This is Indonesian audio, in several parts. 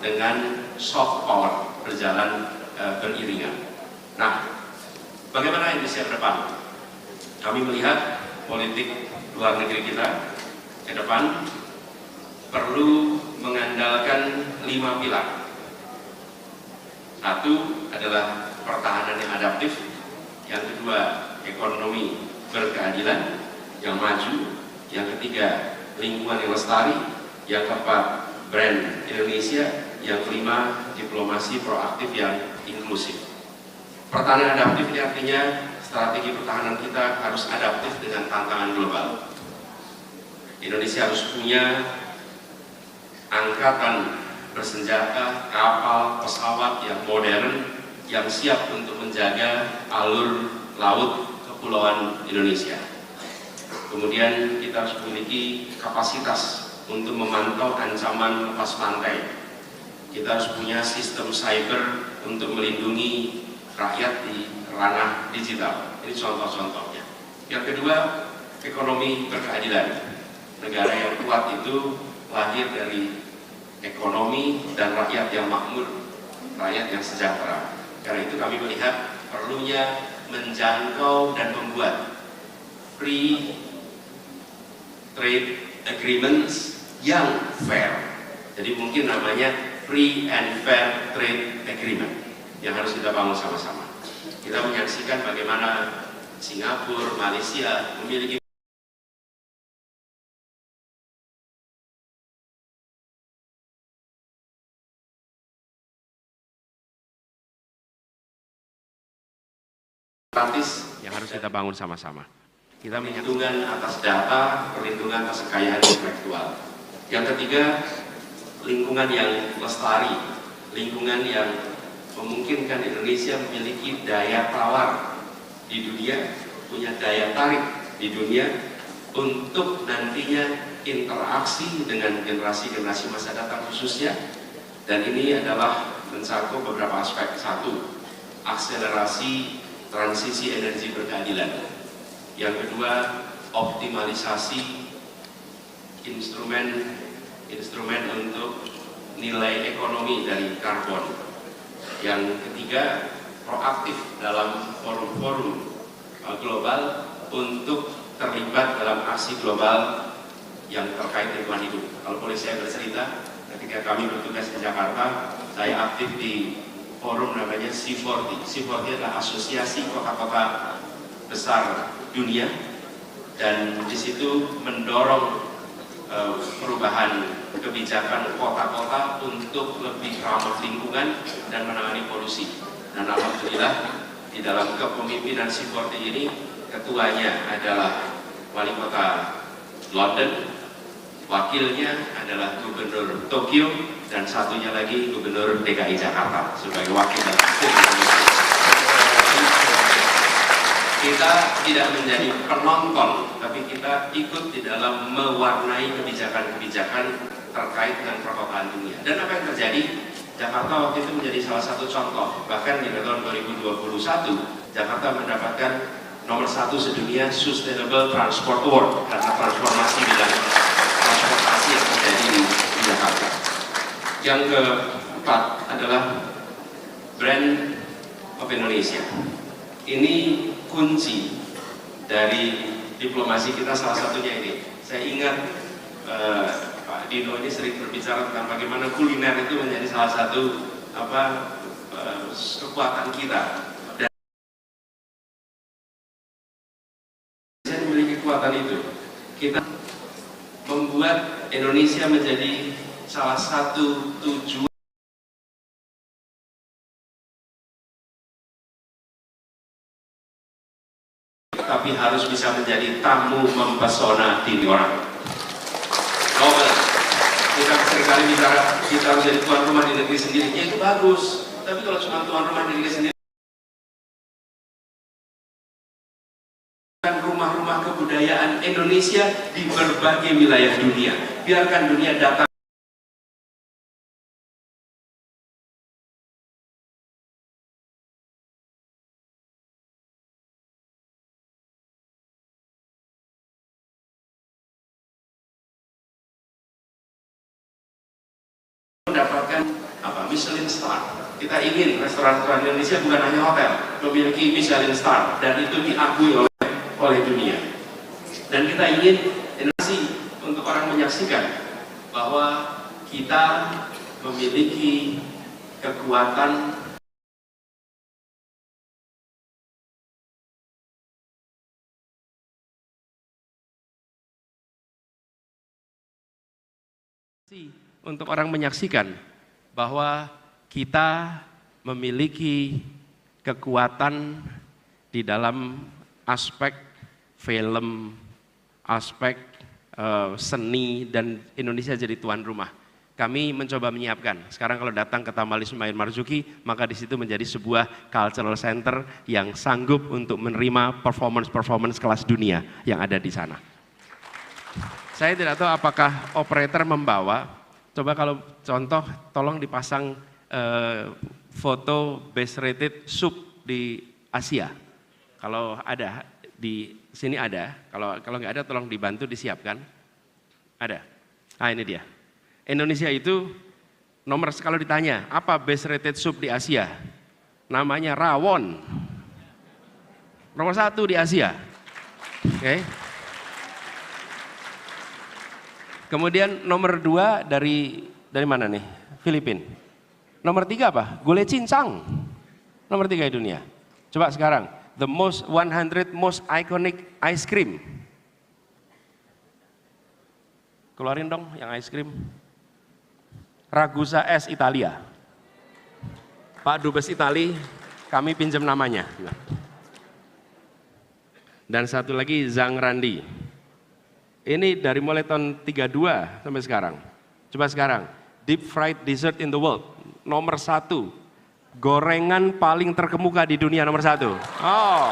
dengan soft power berjalan beriringan. Nah, bagaimana Indonesia ke depan? Kami melihat politik luar negeri kita ke depan perlu mengandalkan 5 pilar. Satu adalah pertahanan yang adaptif, yang kedua ekonomi berkeadilan yang maju, yang ketiga lingkungan yang lestari, yang keempat brand Indonesia, yang kelima diplomasi proaktif yang inklusif. Pertahanan adaptif ini artinya strategi pertahanan kita harus adaptif dengan tantangan global. Indonesia harus punya angkatan bersenjata, kapal, pesawat yang modern, yang siap untuk menjaga alur laut kepulauan Indonesia. Kemudian kita harus memiliki kapasitas untuk memantau ancaman lepas pantai. Kita harus punya sistem cyber untuk melindungi rakyat di ranah digital. Ini contoh-contohnya. Yang kedua, ekonomi berkeadilan. Negara yang kuat itu lahir dari ekonomi dan rakyat yang makmur, rakyat yang sejahtera. Karena itu kami melihat perlunya menjangkau dan membuat free trade agreements yang fair. Jadi mungkin namanya free and fair trade agreement yang harus kita bangun sama-sama. Kita menyaksikan bagaimana Singapura, Malaysia memiliki yang harus kita bangun sama-sama. Kita perlindungan atas data, perlindungan atas kekayaan intelektual. Yang ketiga, lingkungan yang lestari, lingkungan yang memungkinkan Indonesia memiliki daya tawar di dunia, punya daya tarik di dunia untuk nantinya interaksi dengan generasi-generasi masa datang khususnya. Dan ini adalah mencakup beberapa aspek. Satu, akselerasi transisi energi berkeadilan. Yang kedua, optimalisasi instrumen untuk nilai ekonomi dari karbon. Yang ketiga, proaktif dalam forum-forum global untuk terlibat dalam aksi global yang terkait lingkungan hidup. Kalau boleh saya bercerita, ketika kami bertugas di Jakarta, saya aktif di forum namanya C40. C40 adalah asosiasi kota-kota besar dunia, dan di situ mendorong perubahan kebijakan kota-kota untuk lebih ramah lingkungan dan menangani polusi. Dan alhamdulillah di dalam kepemimpinan C40 ini ketuanya adalah wali kota London, wakilnya adalah gubernur Tokyo, dan satunya lagi gubernur DKI Jakarta sebagai wakil dari kita tidak menjadi penonton, tapi kita ikut di dalam mewarnai kebijakan-kebijakan terkait dengan perkotaan dunia. Dan apa yang terjadi? Jakarta waktu itu menjadi salah satu contoh. Bahkan di tahun 2021, Jakarta mendapatkan nomor 1 sedunia Sustainable Transport Award karena transformasi bidang transportasi yang terjadi di Jakarta. Yang keempat adalah brand of Indonesia. Ini kunci dari diplomasi kita, salah satunya ini. Saya ingat Pak Dino ini sering berbicara tentang bagaimana kuliner itu menjadi salah satu kekuatan kita. Dan saya memiliki kekuatan itu. Kita membuat Indonesia menjadi salah satu tujuan tapi harus bisa menjadi tamu mempesona di orang. Nobel, kita seringkali bicara kita harus jadi tuan rumah di negeri sendiri, ya itu bagus. Tapi kalau cuma tuan rumah di negeri sendiri, rumah-rumah kebudayaan Indonesia di berbagai wilayah dunia. Biarkan dunia datang. Mendapatkan Michelin Star. Kita ingin restoran-restoran Indonesia bukan hanya hotel, memiliki Michelin Star, dan itu diakui oleh dunia. Dan kita ingin Indonesia untuk orang menyaksikan bahwa kita memiliki kekuatan untuk orang menyaksikan bahwa kita memiliki kekuatan di dalam aspek film, aspek seni, dan Indonesia jadi tuan rumah. Kami mencoba menyiapkan. Sekarang kalau datang ke Taman Ismail Marzuki, maka di situ menjadi sebuah cultural center yang sanggup untuk menerima performance kelas dunia yang ada di sana. Saya tidak tahu apakah operator membawa. Coba kalau contoh, tolong dipasang foto best rated sub di Asia. Kalau ada di sini ada. Kalau nggak ada, tolong dibantu disiapkan. Ada. Ah, ini dia. Indonesia itu nomor, kalau ditanya apa best rated sub di Asia, namanya rawon. Nomor 1 di Asia. Oke. Kemudian nomor 2 dari mana nih? Filipina. Nomor 3 apa? Gulai cincang. Nomor 3 di dunia. Coba sekarang, the 100 most iconic ice cream. Keluarin dong yang ice cream. Ragusa S Italia. Pak Dubes Itali, kami pinjam namanya. Dan satu lagi Zhang Randi. Ini dari mulai tahun 32 sampai sekarang. Coba sekarang, deep fried dessert in the world. Nomor 1, gorengan paling terkemuka di dunia nomor 1. Oh.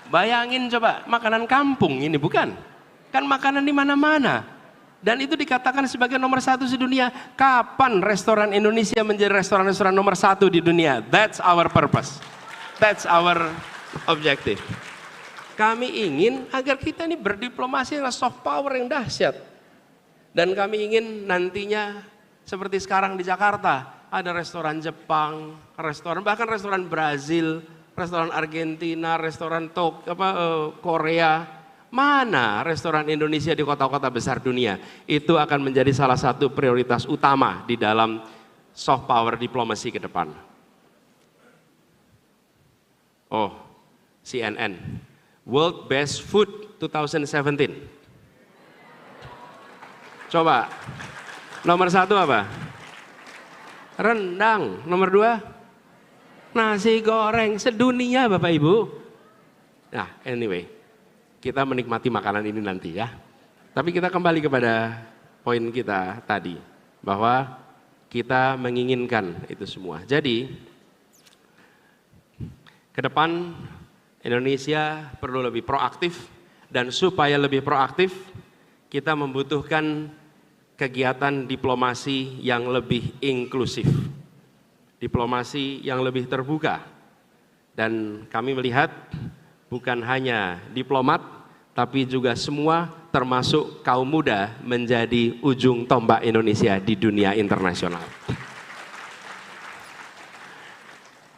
Bayangin coba, makanan kampung ini bukan? Kan makanan di mana-mana. Dan itu dikatakan sebagai nomor 1 sedunia. Kapan restoran Indonesia menjadi restoran-restoran nomor 1 di dunia? That's our purpose. That's our objective. Kami ingin agar kita ini berdiplomasi dengan soft power yang dahsyat. Dan kami ingin nantinya seperti sekarang di Jakarta, ada restoran Jepang, bahkan restoran Brazil, restoran Argentina, restoran Korea. Mana restoran Indonesia di kota-kota besar dunia? Itu akan menjadi salah satu prioritas utama di dalam soft power diplomasi ke depan. Oh, CNN, World Best Food 2017. Coba, nomor 1 apa? Rendang. Nomor 2? Nasi goreng sedunia, Bapak Ibu. Nah, anyway, kita menikmati makanan ini nanti ya. Tapi kita kembali kepada poin kita tadi, bahwa kita menginginkan itu semua. Jadi, ke depan Indonesia perlu lebih proaktif, dan supaya lebih proaktif kita membutuhkan kegiatan diplomasi yang lebih inklusif, diplomasi yang lebih terbuka. Dan kami melihat bukan hanya diplomat, tapi juga semua termasuk kaum muda menjadi ujung tombak Indonesia di dunia internasional.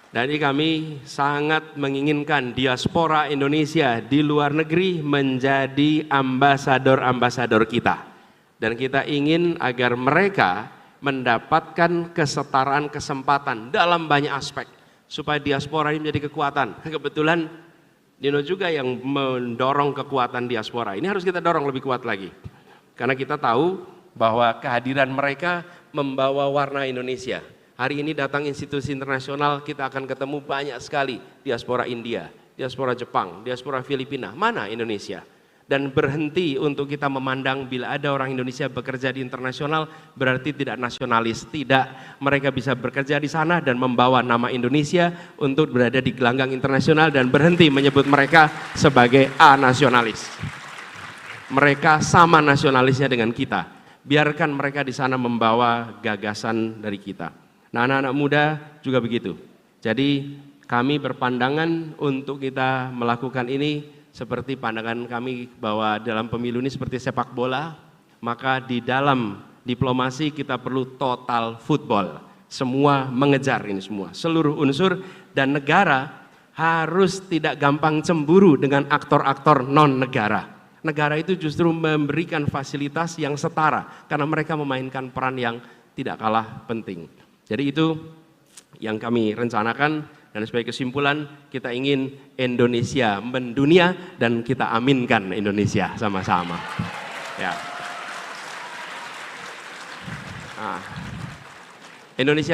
Jadi kami sangat menginginkan diaspora Indonesia di luar negeri menjadi ambasador-ambasador kita. Dan kita ingin agar mereka mendapatkan kesetaraan kesempatan dalam banyak aspek. Supaya diaspora ini menjadi kekuatan. Kebetulan Dino juga yang mendorong kekuatan diaspora. Ini harus kita dorong lebih kuat lagi. Karena kita tahu bahwa kehadiran mereka membawa warna Indonesia. Hari ini datang institusi internasional, kita akan ketemu banyak sekali diaspora India, diaspora Jepang, diaspora Filipina, mana Indonesia? Dan berhenti untuk kita memandang bila ada orang Indonesia bekerja di internasional berarti tidak nasionalis. Tidak, mereka bisa bekerja di sana dan membawa nama Indonesia untuk berada di gelanggang internasional, dan berhenti menyebut mereka sebagai anasionalis. Mereka sama nasionalisnya dengan kita. Biarkan mereka di sana membawa gagasan dari kita. Nah, anak-anak muda juga begitu. Jadi kami berpandangan untuk kita melakukan ini seperti pandangan kami bahwa dalam pemilu ini seperti sepak bola, maka di dalam diplomasi kita perlu total football. Semua mengejar ini semua, seluruh unsur, dan negara harus tidak gampang cemburu dengan aktor-aktor non-negara. Negara itu justru memberikan fasilitas yang setara karena mereka memainkan peran yang tidak kalah penting. Jadi itu yang kami rencanakan, dan sebagai kesimpulan kita ingin Indonesia mendunia dan kita aminkan Indonesia sama-sama. Ya. Indonesia